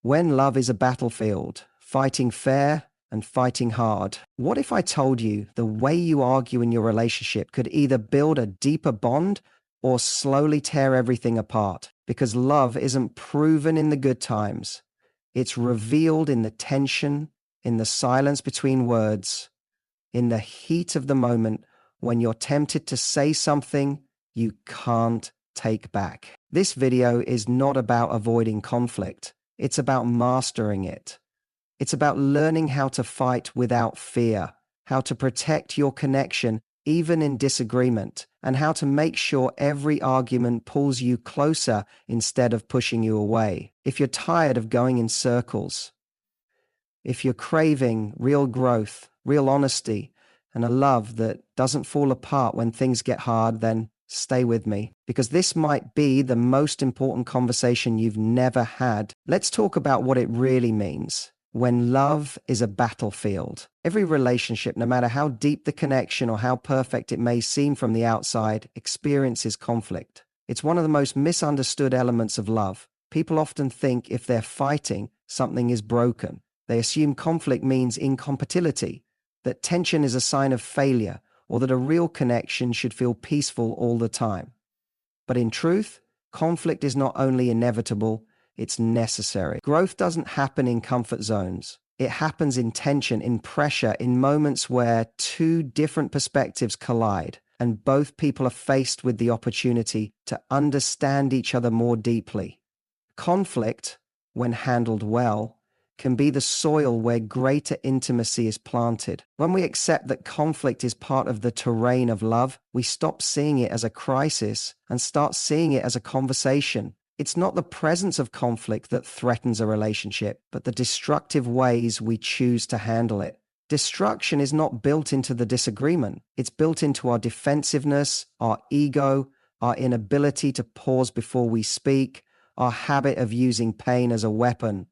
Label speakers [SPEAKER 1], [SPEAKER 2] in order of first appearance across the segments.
[SPEAKER 1] When love is a battlefield, fighting fair and fighting hard. What if I told you the way you argue in your relationship could either build a deeper bond or slowly tear everything apart? Because love isn't proven in the good times. It's revealed in the tension, in the silence between words, in the heat of the moment when you're tempted to say something you can't take back. This video is not about avoiding conflict. It's about mastering it. It's about learning how to fight without fear, how to protect your connection even in disagreement, and how to make sure every argument pulls you closer instead of pushing you away. If you're tired of going in circles, if you're craving real growth, real honesty, and a love that doesn't fall apart when things get hard, then stay with me, because this might be the most important conversation you've never had. Let's talk about what it really means when love is a battlefield. Every relationship, no matter how deep the connection or how perfect it may seem from the outside, experiences conflict. It's one of the most misunderstood elements of love. People often think if they're fighting, something is broken. They assume conflict means incompatibility, that tension is a sign of failure, or that a real connection should feel peaceful all the time. But in truth, conflict is not only inevitable, it's necessary. Growth doesn't happen in comfort zones. It happens in tension, in pressure, in moments where two different perspectives collide, and both people are faced with the opportunity to understand each other more deeply. Conflict, when handled well, can be the soil where greater intimacy is planted. When we accept that conflict is part of the terrain of love, we stop seeing it as a crisis and start seeing it as a conversation. It's not the presence of conflict that threatens a relationship, but the destructive ways we choose to handle it. Destruction is not built into the disagreement. It's built into our defensiveness, our ego, our inability to pause before we speak, our habit of using pain as a weapon.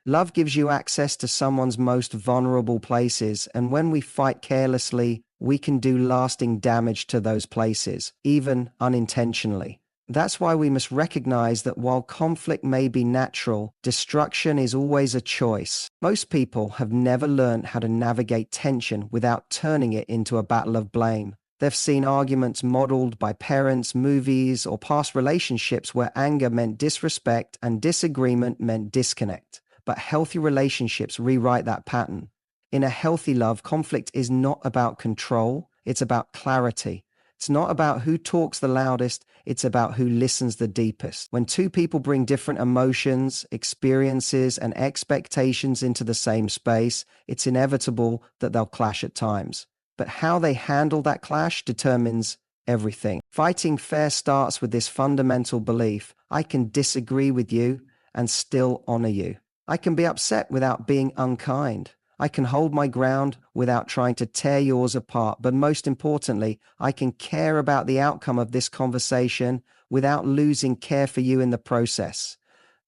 [SPEAKER 1] Love gives you access to someone's most vulnerable places, and when we fight carelessly, we can do lasting damage to those places, even unintentionally. That's why we must recognize that while conflict may be natural, destruction is always a choice. Most people have never learned how to navigate tension without turning it into a battle of blame. They've seen arguments modeled by parents, movies, or past relationships where anger meant disrespect and disagreement meant disconnect. But healthy relationships rewrite that pattern. In a healthy love, conflict is not about control, it's about clarity. It's not about who talks the loudest, it's about who listens the deepest. When two people bring different emotions, experiences, and expectations into the same space, it's inevitable that they'll clash at times. But how they handle that clash determines everything. Fighting fair starts with this fundamental belief: I can disagree with you and still honor you. I can be upset without being unkind. I can hold my ground without trying to tear yours apart. But most importantly, I can care about the outcome of this conversation without losing care for you in the process.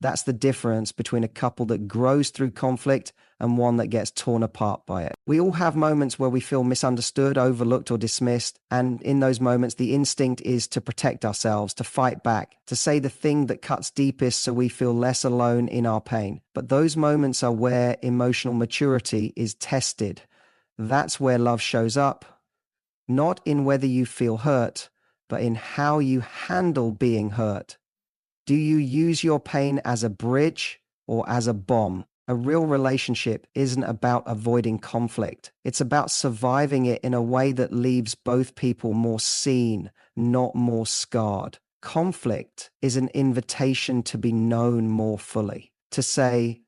[SPEAKER 1] That's the difference between a couple that grows through conflict and one that gets torn apart by it. We all have moments where we feel misunderstood, overlooked, or dismissed. And in those moments, the instinct is to protect ourselves, to fight back, to say the thing that cuts deepest so we feel less alone in our pain. But those moments are where emotional maturity is tested. That's where love shows up, not in whether you feel hurt, but in how you handle being hurt. Do you use your pain as a bridge or as a bomb? A real relationship isn't about avoiding conflict. It's about surviving it in a way that leaves both people more seen, not more scarred. Conflict is an invitation to be known more fully, to say,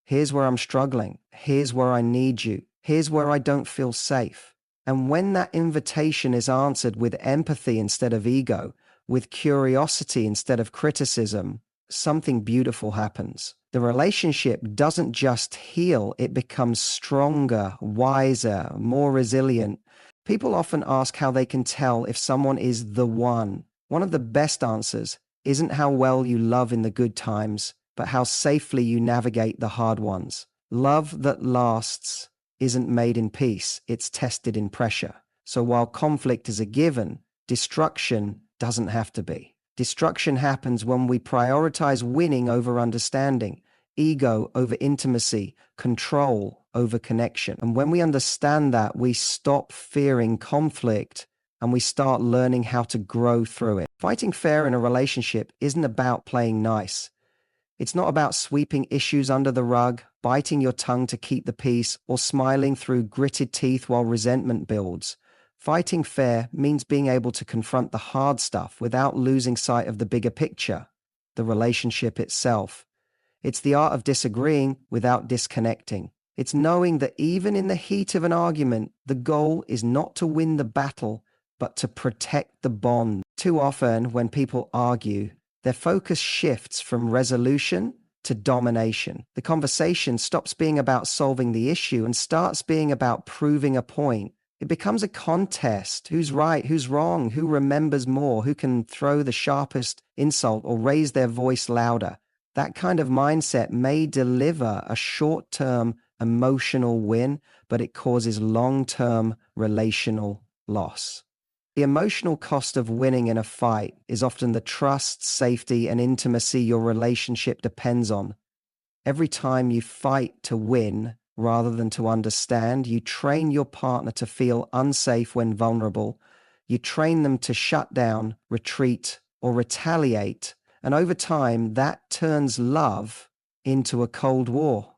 [SPEAKER 1] here's where I'm struggling, here's where I need you, here's where I don't feel safe. And when that invitation is answered with empathy instead of ego, with curiosity instead of criticism, something beautiful happens. The relationship doesn't just heal, it becomes stronger, wiser, more resilient. People often ask how they can tell if someone is the one. One of the best answers isn't how well you love in the good times, but how safely you navigate the hard ones. Love that lasts isn't made in peace, it's tested in pressure. So while conflict is a given, destruction doesn't have to be. Destruction happens when we prioritize winning over understanding. ego over intimacy, control over connection. And when we understand that, we stop fearing conflict and we start learning how to grow through it. Fighting fair in a relationship isn't about playing nice. It's not about sweeping issues under the rug, biting your tongue to keep the peace, or smiling through gritted teeth while resentment builds. Fighting fair means being able to confront the hard stuff without losing sight of the bigger picture, the relationship itself. It's the art of disagreeing without disconnecting. It's knowing that even in the heat of an argument, the goal is not to win the battle, but to protect the bond. Too often, when people argue, their focus shifts from resolution to domination. The conversation stops being about solving the issue and starts being about proving a point. It becomes a contest. Who's right? Who's wrong? Who remembers more? Who can throw the sharpest insult or raise their voice louder? That kind of mindset may deliver a short-term emotional win, but it causes long-term relational loss. The emotional cost of winning in a fight is often the trust, safety, and intimacy your relationship depends on. Every time you fight to win rather than to understand, you train your partner to feel unsafe when vulnerable. You train them to shut down, retreat, or retaliate. And over time, that turns love into a cold war.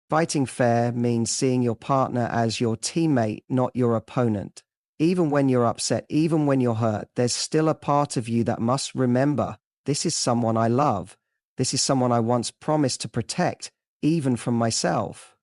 [SPEAKER 1] Fighting fair means seeing your partner as your teammate, not your opponent. Even when you're upset, even when you're hurt, there's still a part of you that must remember, this is someone I love. This is someone I once promised to protect, even from myself.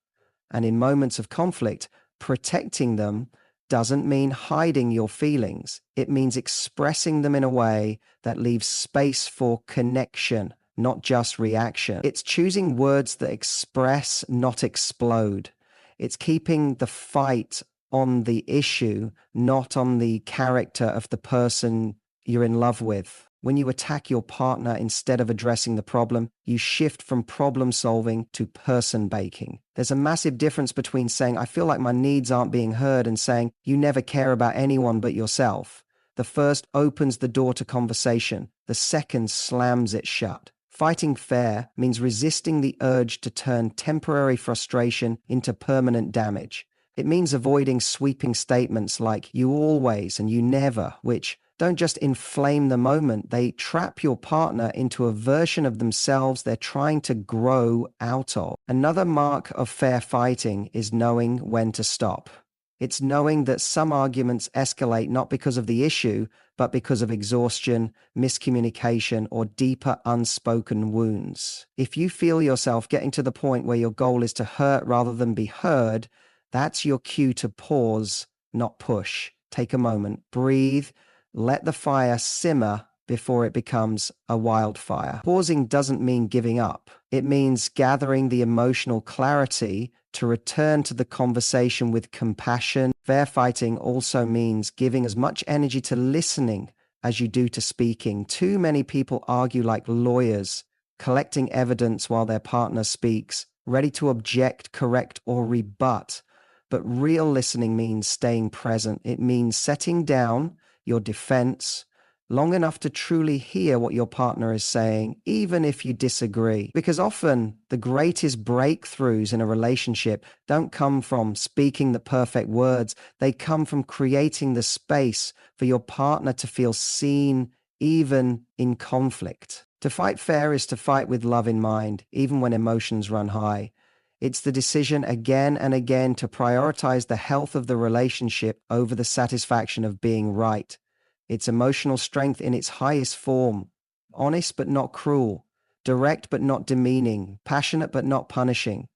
[SPEAKER 1] And in moments of conflict, protecting them doesn't mean hiding your feelings. It means expressing them in a way that leaves space for connection, not just reaction. It's choosing words that express, not explode. It's keeping the fight on the issue, not on the character of the person you're in love with. When you attack your partner instead of addressing the problem, you shift from problem solving to person baking. There's a massive difference between saying, I feel like my needs aren't being heard, and saying, you never care about anyone but yourself. The first opens the door to conversation. The second slams it shut. Fighting fair means resisting the urge to turn temporary frustration into permanent damage. It means avoiding sweeping statements like you always and you never, which don't just inflame the moment, they trap your partner into a version of themselves they're trying to grow out of. Another mark of fair fighting is knowing when to stop. It's knowing that some arguments escalate not because of the issue, but because of exhaustion, miscommunication, or deeper unspoken wounds. If you feel yourself getting to the point where your goal is to hurt rather than be heard, that's your cue to pause, not push. Take a moment, breathe, let the fire simmer before it becomes a wildfire. Pausing doesn't mean giving up. It means gathering the emotional clarity to return to the conversation with compassion. Fair fighting also means giving as much energy to listening as you do to speaking. Too many people argue like lawyers, collecting evidence while their partner speaks, ready to object, correct, or rebut. But real listening means staying present. It means setting down your defense long enough to truly hear what your partner is saying, even if you disagree. Because often the greatest breakthroughs in a relationship don't come from speaking the perfect words. They come from creating the space for your partner to feel seen, even in conflict. To fight fair is to fight with love in mind, even when emotions run high. It's the decision again and again to prioritize the health of the relationship over the satisfaction of being right. It's emotional strength in its highest form, honest but not cruel, direct but not demeaning, passionate but not punishing.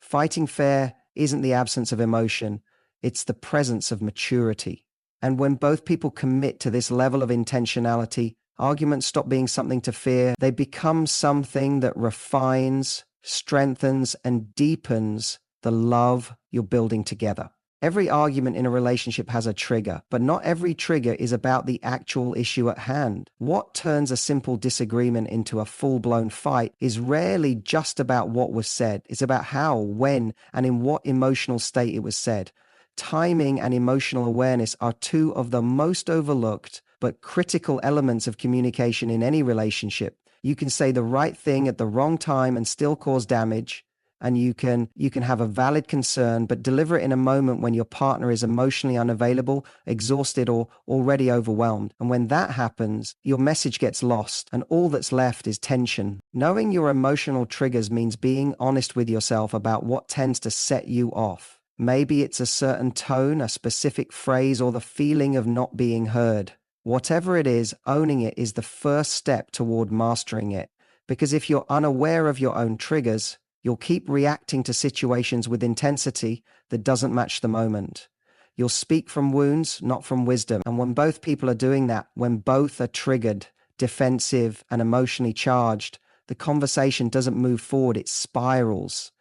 [SPEAKER 1] Fighting fair isn't the absence of emotion, it's the presence of maturity. And when both people commit to this level of intentionality, arguments stop being something to fear. They become something that refines, strengthens, and deepens the love you're building together. Every argument in a relationship has a trigger, but not every trigger is about the actual issue at hand. What turns a simple disagreement into a full-blown fight is rarely just about what was said. It's about how, when, and in what emotional state it was said. Timing and emotional awareness are two of the most overlooked but critical elements of communication in any relationship. You can say the right thing at the wrong time and still cause damage. And you can have a valid concern, but deliver it in a moment when your partner is emotionally unavailable, exhausted, or already overwhelmed. And when that happens, your message gets lost, and all that's left is tension. Knowing your emotional triggers means being honest with yourself about what tends to set you off. Maybe it's a certain tone, a specific phrase, or the feeling of not being heard. Whatever it is, owning it is the first step toward mastering it. Because if you're unaware of your own triggers, you'll keep reacting to situations with intensity that doesn't match the moment. You'll speak from wounds, not from wisdom. And when both people are doing that, when both are triggered, defensive, and emotionally charged, the conversation doesn't move forward, it spirals.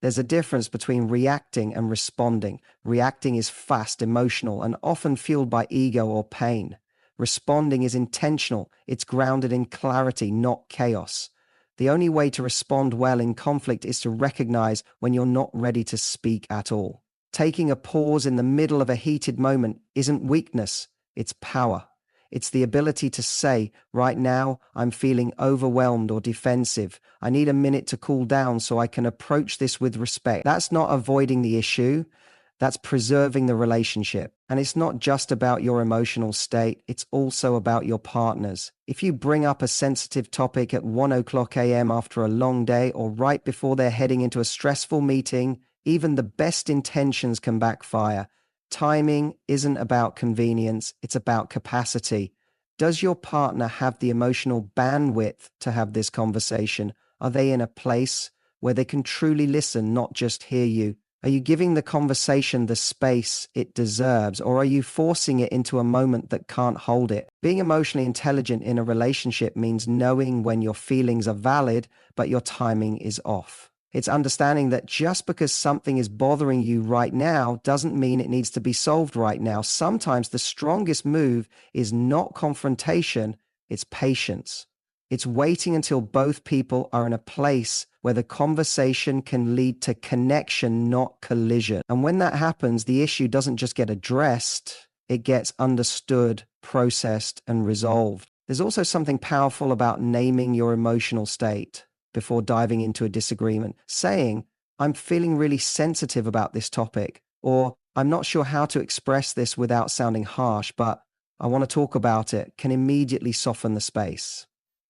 [SPEAKER 1] There's a difference between reacting and responding. Reacting is fast, emotional, and often fueled by ego or pain. Responding is intentional. It's grounded in clarity, not chaos. The only way to respond well in conflict is to recognize when you're not ready to speak at all. Taking a pause in the middle of a heated moment isn't weakness, it's power. It's the ability to say, right now, I'm feeling overwhelmed or defensive. I need a minute to cool down so I can approach this with respect. That's not avoiding the issue. That's preserving the relationship. And it's not just about your emotional state, it's also about your partner's. If you bring up a sensitive topic at 1:00 a.m. after a long day or right before they're heading into a stressful meeting, even the best intentions can backfire. Timing isn't about convenience, it's about capacity. Does your partner have the emotional bandwidth to have this conversation? Are they in a place where they can truly listen, not just hear you? Are you giving the conversation the space it deserves, or are you forcing it into a moment that can't hold it? Being emotionally intelligent in a relationship means knowing when your feelings are valid, but your timing is off. It's understanding that just because something is bothering you right now doesn't mean it needs to be solved right now. Sometimes the strongest move is not confrontation, it's patience. It's waiting until both people are in a place where the conversation can lead to connection, not collision. And when that happens, the issue doesn't just get addressed, it gets understood, processed, and resolved. There's also something powerful about naming your emotional state before diving into a disagreement. Saying, I'm feeling really sensitive about this topic, or I'm not sure how to express this without sounding harsh, but I want to talk about it, can immediately soften the space.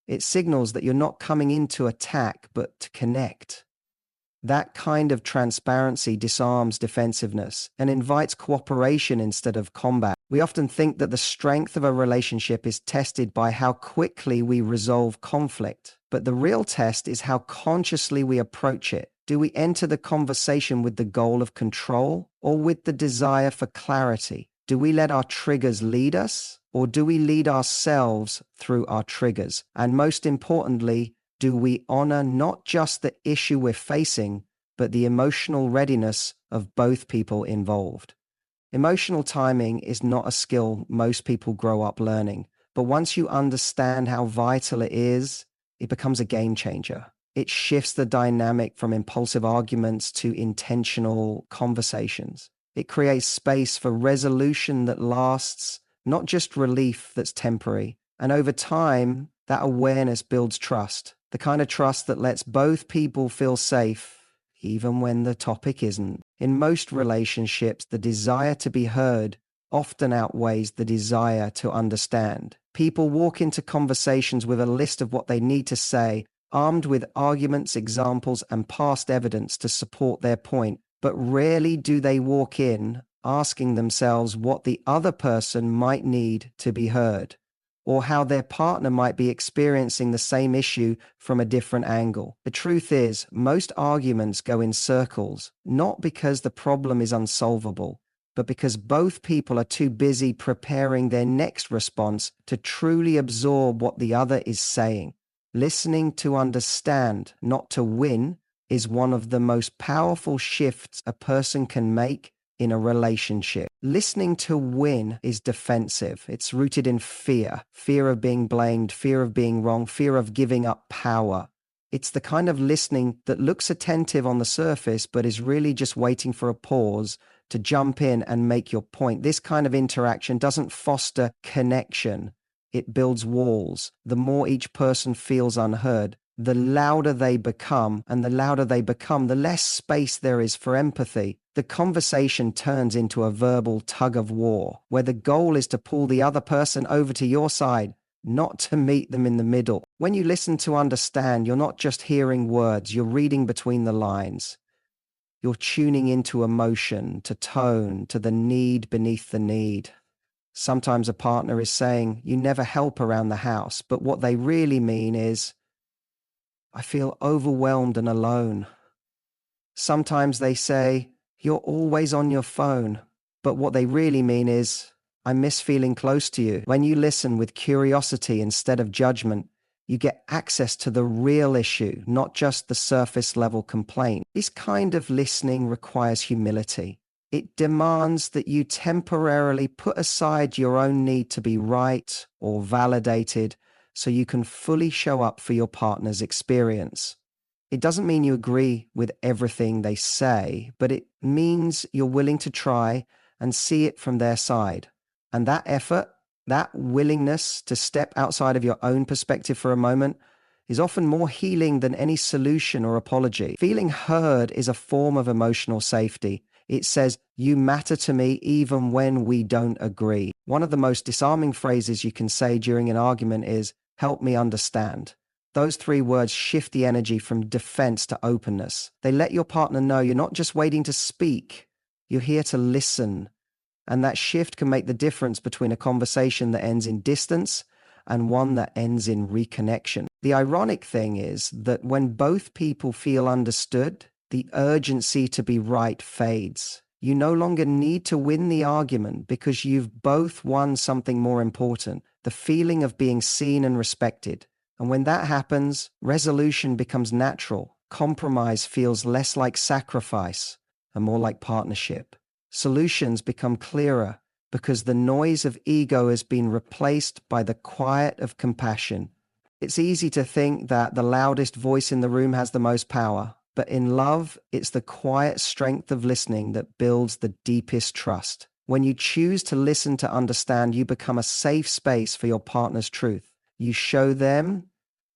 [SPEAKER 1] It signals that you're not coming in to attack, but to connect. That kind of transparency disarms defensiveness and invites cooperation instead of combat. We often think that the strength of a relationship is tested by how quickly we resolve conflict, but the real test is how consciously we approach it. Do we enter the conversation with the goal of control or with the desire for clarity? Do we let our triggers lead us, or do we lead ourselves through our triggers? And most importantly, do we honor not just the issue we're facing, but the emotional readiness of both people involved? Emotional timing is not a skill most people grow up learning, but once you understand how vital it is, it becomes a game changer. It shifts the dynamic from impulsive arguments to intentional conversations. It creates space for resolution that lasts, not just relief that's temporary. And over time, that awareness builds trust, the kind of trust that lets both people feel safe, even when the topic isn't. In most relationships, the desire to be heard often outweighs the desire to understand. People walk into conversations with a list of what they need to say, armed with arguments, examples, and past evidence to support their point. But rarely do they walk in asking themselves what the other person might need to be heard, or how their partner might be experiencing the same issue from a different angle. The truth is, most arguments go in circles, not because the problem is unsolvable, but because both people are too busy preparing their next response to truly absorb what the other is saying. Listening to understand, not to win, is one of the most powerful shifts a person can make in a relationship. Listening to win is defensive. It's rooted in fear of being blamed, fear of being wrong, fear of giving up power. It's the kind of listening that looks attentive on the surface, but is really just waiting for a pause to jump in and make your point. This kind of interaction doesn't foster connection. it builds walls. The more each person feels unheard, the louder they become, and the louder they become, the less space there is for empathy. The conversation turns into a verbal tug of war, where the goal is to pull the other person over to your side, not to meet them in the middle. When you listen to understand, you're not just hearing words, you're reading between the lines. You're tuning into emotion, to tone, to the need beneath the need. Sometimes a partner is saying, "You never help around the house," but what they really mean is, "I feel overwhelmed and alone." Sometimes they say, "You're always on your phone," but what they really mean is, "I miss feeling close to you." When you listen with curiosity instead of judgment, you get access to the real issue, not just the surface level complaint. This kind of listening requires humility. It demands that you temporarily put aside your own need to be right or validated so you can fully show up for your partner's experience. It doesn't mean you agree with everything they say, but it means you're willing to try and see it from their side. And that effort, that willingness to step outside of your own perspective for a moment, is often more healing than any solution or apology. Feeling heard is a form of emotional safety. It says, "You matter to me even when we don't agree." One of the most disarming phrases you can say during an argument is, "Help me understand." Those three words shift the energy from defense to openness. They let your partner know you're not just waiting to speak, you're here to listen. And that shift can make the difference between a conversation that ends in distance and one that ends in reconnection. The ironic thing is that when both people feel understood, the urgency to be right fades. You no longer need to win the argument because you've both won something more important, the feeling of being seen and respected. And when that happens, resolution becomes natural. Compromise feels less like sacrifice and more like partnership. Solutions become clearer because the noise of ego has been replaced by the quiet of compassion. It's easy to think that the loudest voice in the room has the most power, but in love, it's the quiet strength of listening that builds the deepest trust. When you choose to listen to understand, you become a safe space for your partner's truth. You show them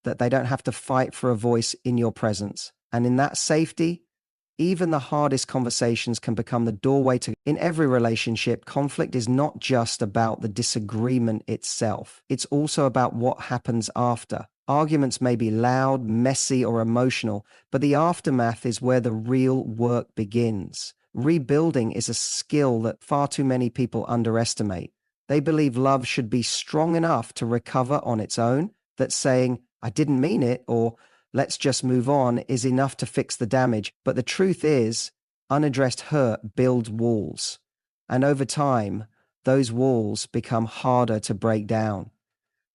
[SPEAKER 1] that they don't have to fight for a voice in your presence. And in that safety, even the hardest conversations can become the doorway to... In every relationship, conflict is not just about the disagreement itself. It's also about what happens after. Arguments may be loud, messy, or emotional, but the aftermath is where the real work begins. Rebuilding is a skill that far too many people underestimate. They believe love should be strong enough to recover on its own, that saying, "I didn't mean it," or "let's just move on," is enough to fix the damage. But the truth is, unaddressed hurt builds walls. And over time, those walls become harder to break down.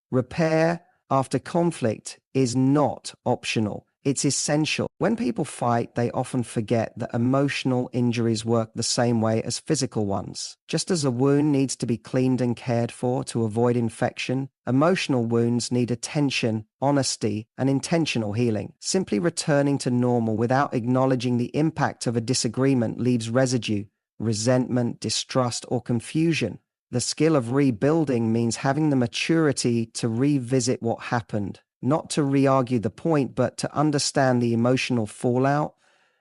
[SPEAKER 1] Repair after conflict is not optional. It's essential. When people fight, they often forget that emotional injuries work the same way as physical ones. Just as a wound needs to be cleaned and cared for to avoid infection, emotional wounds need attention, honesty, and intentional healing. Simply returning to normal without acknowledging the impact of a disagreement leaves residue, resentment, distrust, or confusion. The skill of rebuilding means having the maturity to revisit what happened, not to re-argue the point, but to understand the emotional fallout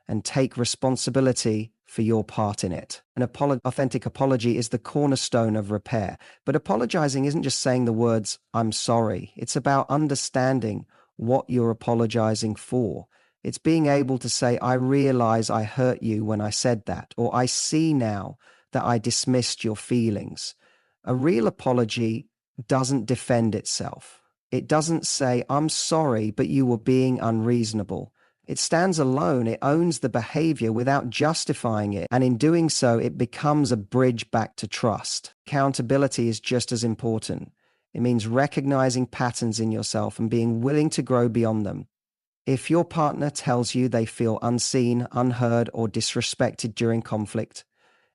[SPEAKER 1] and take responsibility for your part in it. An authentic apology is the cornerstone of repair. But apologizing isn't just saying the words, "I'm sorry." It's about understanding what you're apologizing for. It's being able to say, "I realize I hurt you when I said that," or "I see now that I dismissed your feelings." A real apology doesn't defend itself. It doesn't say, "I'm sorry, but you were being unreasonable." It stands alone. It owns the behavior without justifying it. And in doing so, it becomes a bridge back to trust. Accountability is just as important. It means recognizing patterns in yourself and being willing to grow beyond them. If your partner tells you they feel unseen, unheard, or disrespected during conflict,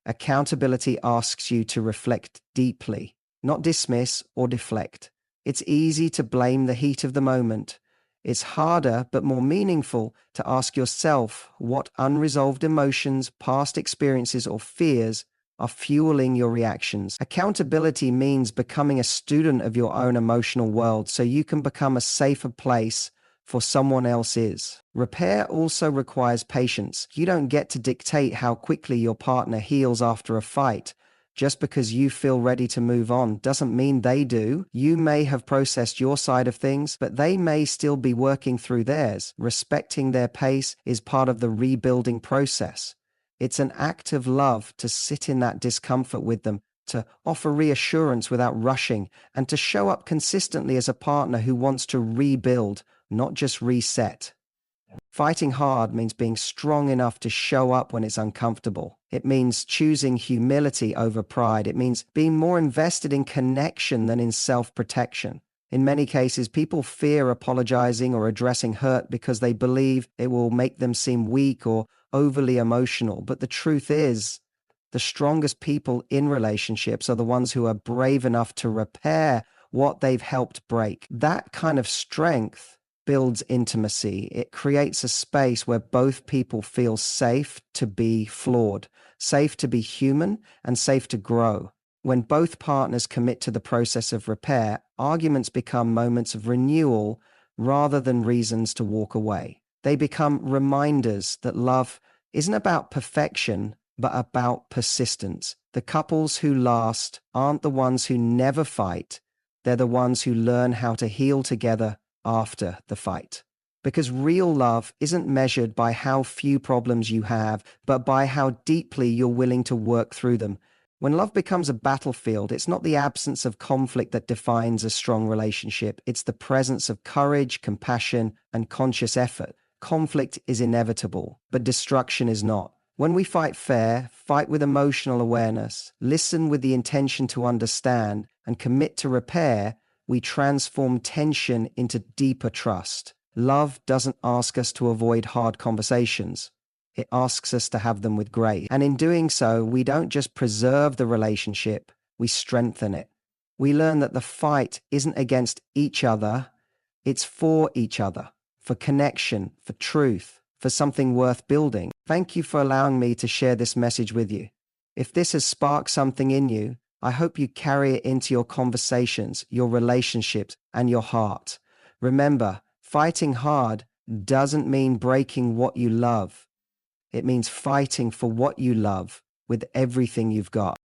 [SPEAKER 1] accountability asks you to reflect deeply, not dismiss or deflect. It's easy to blame the heat of the moment. It's harder but more meaningful to ask yourself what unresolved emotions, past experiences, or fears are fueling your reactions. Accountability means becoming a student of your own emotional world so you can become a safer place for someone else's. Repair also requires patience. You don't get to dictate how quickly your partner heals after a fight. Just because you feel ready to move on doesn't mean they do. You may have processed your side of things, but they may still be working through theirs. Respecting their pace is part of the rebuilding process. It's an act of love to sit in that discomfort with them, to offer reassurance without rushing, and to show up consistently as a partner who wants to rebuild, not just reset. Fighting hard means being strong enough to show up when it's uncomfortable. It means choosing humility over pride. It means being more invested in connection than in self-protection. In many cases, people fear apologizing or addressing hurt because they believe it will make them seem weak or overly emotional. But the truth is, the strongest people in relationships are the ones who are brave enough to repair what they've helped break. That kind of strength builds intimacy. It creates a space where both people feel safe to be flawed, safe to be human, and safe to grow. When both partners commit to the process of repair, arguments become moments of renewal rather than reasons to walk away. They become reminders that love isn't about perfection, but about persistence. The couples who last aren't the ones who never fight. They're the ones who learn how to heal together after the fight. Because real love isn't measured by how few problems you have, but by how deeply you're willing to work through them. When love becomes a battlefield, it's not the absence of conflict that defines a strong relationship. It's the presence of courage, compassion, and conscious effort. Conflict is inevitable, but destruction is not. When we fight fair, fight with emotional awareness, listen with the intention to understand, and commit to repair, we transform tension into deeper trust. Love doesn't ask us to avoid hard conversations. It asks us to have them with grace. And in doing so, we don't just preserve the relationship, we strengthen it. We learn that the fight isn't against each other, it's for each other, for connection, for truth, for something worth building. Thank you for allowing me to share this message with you. If this has sparked something in you, I hope you carry it into your conversations, your relationships, and your heart. Remember, fighting hard doesn't mean breaking what you love. It means fighting for what you love with everything you've got.